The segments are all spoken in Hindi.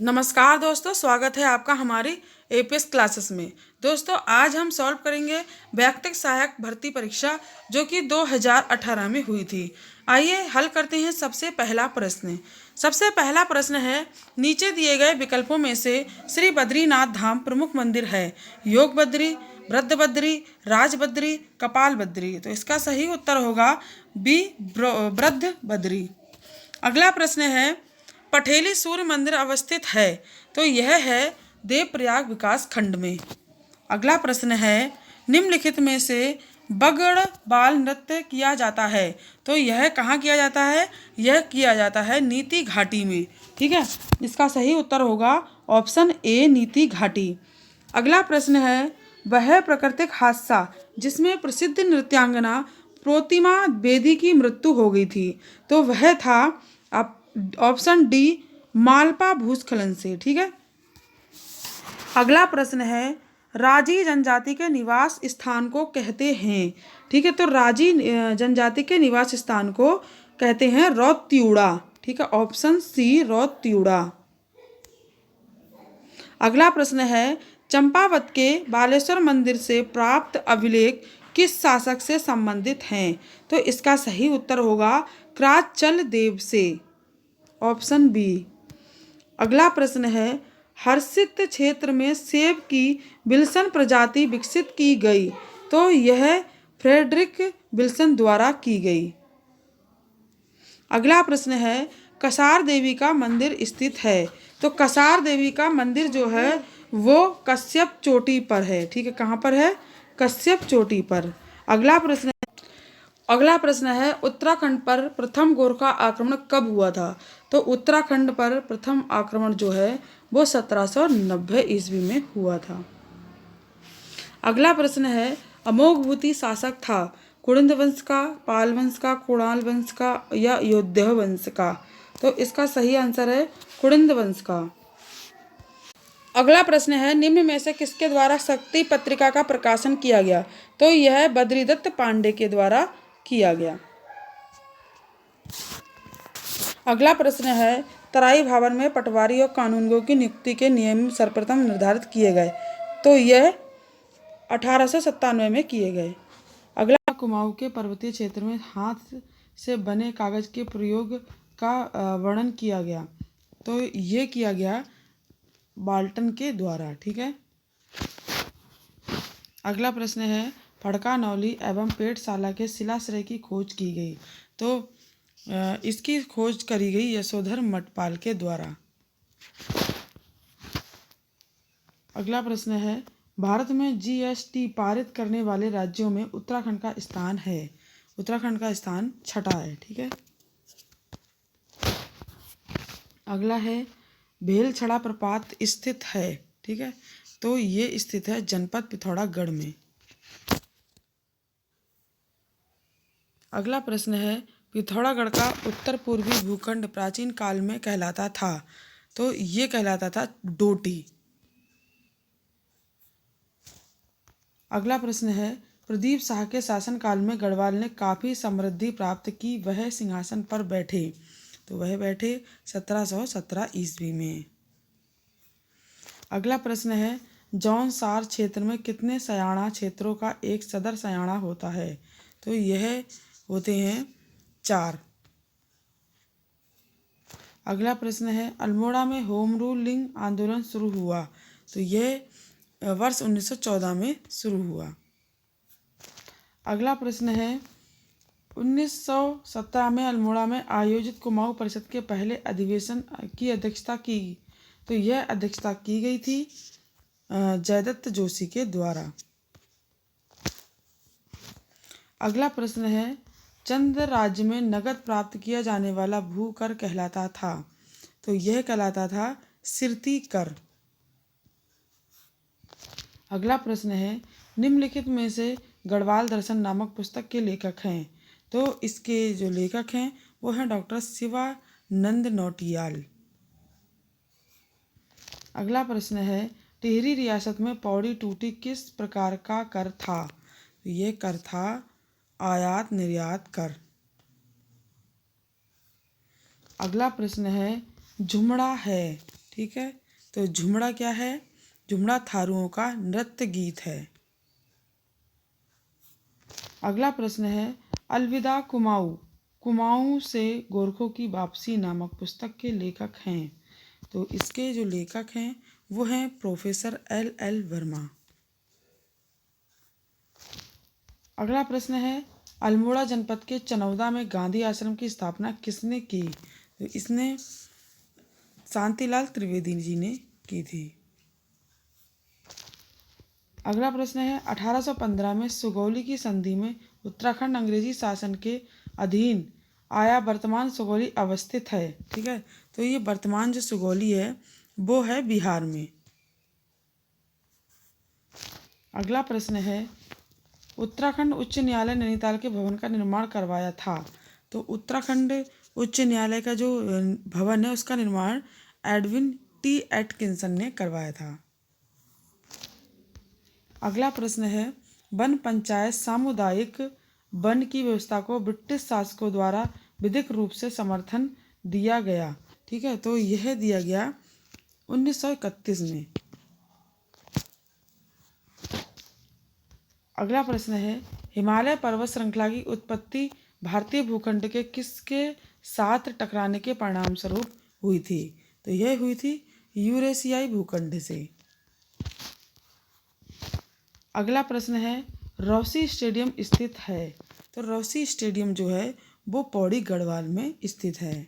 नमस्कार दोस्तों, स्वागत है आपका हमारी एपीएस क्लासेस में। दोस्तों, आज हम सॉल्व करेंगे वैयक्तिक सहायक भर्ती परीक्षा जो कि 2018 में हुई थी। आइए हल करते हैं सबसे पहला प्रश्न। सबसे पहला प्रश्न है, नीचे दिए गए विकल्पों में से श्री बद्रीनाथ धाम प्रमुख मंदिर है? योग बद्री, वृद्ध बद्री, राज बद्री, कपाल बद्री। तो इसका सही उत्तर होगा बी, वृद्ध बद्री। अगला प्रश्न है, पठेली सूर्य मंदिर अवस्थित है? तो यह है देवप्रयाग विकास खंड में। अगला प्रश्न है, निम्नलिखित में से बगड़ बाल नृत्य किया जाता है? तो यह कहाँ किया जाता है? यह किया जाता है नीति घाटी में। ठीक है, इसका सही उत्तर होगा ऑप्शन ए, नीति घाटी। अगला प्रश्न है, वह प्राकृतिक हादसा जिसमें प्रसिद्ध नृत्यांगना प्रोतिमा बेदी की मृत्यु हो गई थी, तो वह था ऑप्शन डी, मालपा भूस्खलन से। ठीक है। अगला प्रश्न है, राजी जनजाति के निवास स्थान को कहते हैं? ठीक है, तो राजी जनजाति के निवास स्थान को कहते हैं रौत्यूड़ा। ठीक है, ऑप्शन सी, रौत्यूड़ा। अगला प्रश्न है, चंपावत के बालेश्वर मंदिर से प्राप्त अभिलेख किस शासक से संबंधित हैं? तो इसका सही उत्तर होगा क्राचल देव से, ऑप्शन बी। अगला प्रश्न है, हर्षित क्षेत्र में सेब की विल्सन प्रजाति विकसित की गई, तो यह फ्रेडरिक विल्सन द्वारा की गई। अगला प्रश्न है, कसार देवी का मंदिर स्थित है? तो कसार देवी का मंदिर जो है वो कश्यप चोटी पर है। ठीक है, कहाँ पर है? कश्यप चोटी पर। अगला प्रश्न है, उत्तराखंड पर प्रथम गोरखा आक्रमण कब हुआ था? तो उत्तराखंड पर प्रथम आक्रमण जो है वो 1790 ईस्वी में हुआ था। अगला प्रश्न है, अमोघभूति शासक था कुड़िंद वंश का, पाल वंश का, कुणाल वंश का या योद्ध वंश का? तो इसका सही आंसर है कुड़िंद वंश का। अगला प्रश्न है, निम्न में से किसके द्वारा शक्ति पत्रिका का प्रकाशन किया गया? तो यह बद्रीदत्त पांडे के द्वारा किया गया। अगला प्रश्न है, तराई भावर में पटवारी और कानूनगो की नियुक्ति के नियम सर्वप्रथम निर्धारित किए गए, तो यह 1897 में किए गए। अगला, कुमाऊं के पर्वतीय क्षेत्र में हाथ से बने कागज के प्रयोग का वर्णन किया गया, तो ये किया गया बाल्टन के द्वारा। ठीक है। अगला प्रश्न है, फड़कानौली एवं पेटशाला के शिलाश्रय की खोज की गई, तो इसकी खोज करी गई यशोधर मठपाल के द्वारा। अगला प्रश्न है, भारत में जीएसटी पारित करने वाले राज्यों में उत्तराखंड का स्थान है? उत्तराखंड का स्थान 6ठा है। ठीक है। अगला है, भेलछड़ा प्रपात स्थित है? ठीक है, तो ये स्थित है जनपद पिथौरागढ़ में। अगला प्रश्न है, पिथौरागढ़ का उत्तर पूर्वी भूखंड प्राचीन काल में कहलाता था, तो ये कहलाता था डोटी। अगला प्रश्न है, प्रदीप शाह के शासनकाल में गढ़वाल ने काफ़ी समृद्धि प्राप्त की, वह सिंहासन पर बैठे, तो वह बैठे 1717 ईस्वी में। अगला प्रश्न है, जौनसार क्षेत्र में कितने सयाणा क्षेत्रों का एक सदर सयाणा होता है? तो यह होते हैं 4। अगला प्रश्न है, अल्मोड़ा में होम रूलिंग आंदोलन शुरू हुआ, तो यह वर्ष 1914 में शुरू हुआ। अगला प्रश्न है, 1917 में अल्मोड़ा में आयोजित कुमाऊं परिषद के पहले अधिवेशन की अध्यक्षता की, तो यह अध्यक्षता की गई थी जयदत्त जोशी के द्वारा। अगला प्रश्न है, चंद राज्य में नगद प्राप्त किया जाने वाला भू कर कहलाता था, तो यह कहलाता था सिरती कर। अगला प्रश्न है, निम्नलिखित में से गढ़वाल दर्शन नामक पुस्तक के लेखक हैं? तो इसके जो लेखक हैं वो हैं डॉक्टर शिवानंद नौटियाल। अगला प्रश्न है, टिहरी रियासत में पौड़ी टूटी किस प्रकार का कर था? तो ये कर था आयात निर्यात कर। अगला प्रश्न है, झुमड़ा है? ठीक है। तो झुमड़ा क्या है? झुमड़ा थारुओं का नृत्य गीत है। अगला प्रश्न है, अलविदा कुमाऊँ, कुमाऊँ से गोरखों की वापसी नामक पुस्तक के लेखक हैं। तो इसके जो लेखक हैं वो हैं प्रोफेसर L.L. वर्मा। अगला प्रश्न है, अल्मोड़ा जनपद के चनौदा में गांधी आश्रम की स्थापना किसने की? तो इसने शांतिलाल त्रिवेदी जी ने की थी। अगला प्रश्न है, 1815 में सुगौली की संधि में उत्तराखंड अंग्रेजी शासन के अधीन आया। वर्तमान सुगौली अवस्थित है। ठीक है। तो ये वर्तमान जो सुगौली है वो है बिहार में। अगला प्रश्न है, उत्तराखंड उच्च न्यायालय नैनीताल के भवन का निर्माण करवाया था। तो उत्तराखंड उच्च न्यायालय का जो भवन है उसका निर्माण एडविन टी एटकिंसन ने करवाया था। अगला प्रश्न है, वन पंचायत सामुदायिक वन की व्यवस्था को ब्रिटिश शासकों द्वारा विधिक रूप से समर्थन दिया गया। ठीक है। तो यह दिया गया 1931 में। अगला प्रश्न है, हिमालय पर्वत श्रृंखला की उत्पत्ति भारतीय भूखंड के किसके साथ टकराने के परिणाम स्वरूप हुई थी? तो यह हुई थी यूरेशियाई भूखंड से। अगला प्रश्न है, रौसी स्टेडियम स्थित है। तो रौसी स्टेडियम जो है वो पौड़ी गढ़वाल में स्थित है।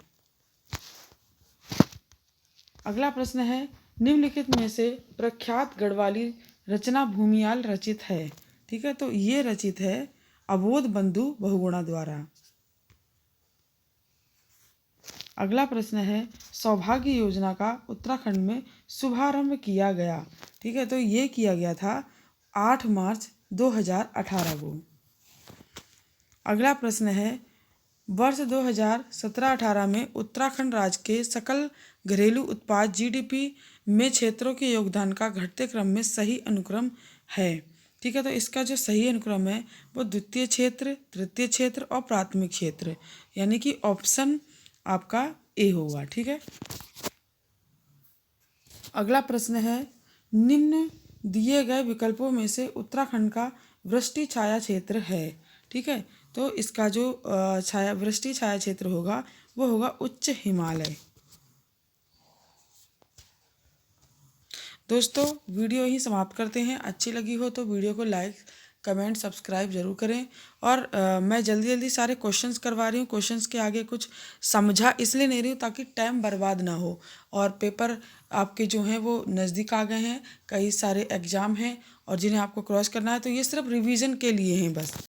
अगला प्रश्न है, निम्नलिखित में से प्रख्यात गढ़वाली रचना भूमियाल रचित है। ठीक है। तो ये रचित है अबोध बंधु बहुगुणा द्वारा। अगला प्रश्न है, सौभाग्य योजना का उत्तराखंड में शुभारंभ किया गया। ठीक है। तो ये किया गया था 8 मार्च 2018 को। अगला प्रश्न है, वर्ष 2017-18 में उत्तराखंड राज्य के सकल घरेलू उत्पाद GDP में क्षेत्रों के योगदान का घटते क्रम में सही अनुक्रम है। ठीक है। तो इसका जो सही अनुक्रम है वो द्वितीय क्षेत्र, तृतीय क्षेत्र और प्राथमिक क्षेत्र, यानी कि ऑप्शन आपका ए होगा। ठीक है। अगला प्रश्न है, निम्न दिए गए विकल्पों में से उत्तराखंड का वृष्टि छाया क्षेत्र है। ठीक है। तो इसका जो वृष्टि छाया क्षेत्र होगा वो होगा उच्च हिमालय। दोस्तों वीडियो ही समाप्त करते हैं। अच्छी लगी हो तो वीडियो को लाइक, कमेंट, सब्सक्राइब जरूर करें। और मैं जल्दी जल्दी सारे क्वेश्चंस करवा रही हूँ। क्वेश्चंस के आगे कुछ समझा इसलिए नहीं रही हूँ ताकि टाइम बर्बाद ना हो। और पेपर आपके जो हैं वो नज़दीक आ गए हैं, कई सारे एग्ज़ाम हैं और जिन्हें आपको क्रॉस करना है। तो ये सिर्फ रिवीजन के लिए हैं बस।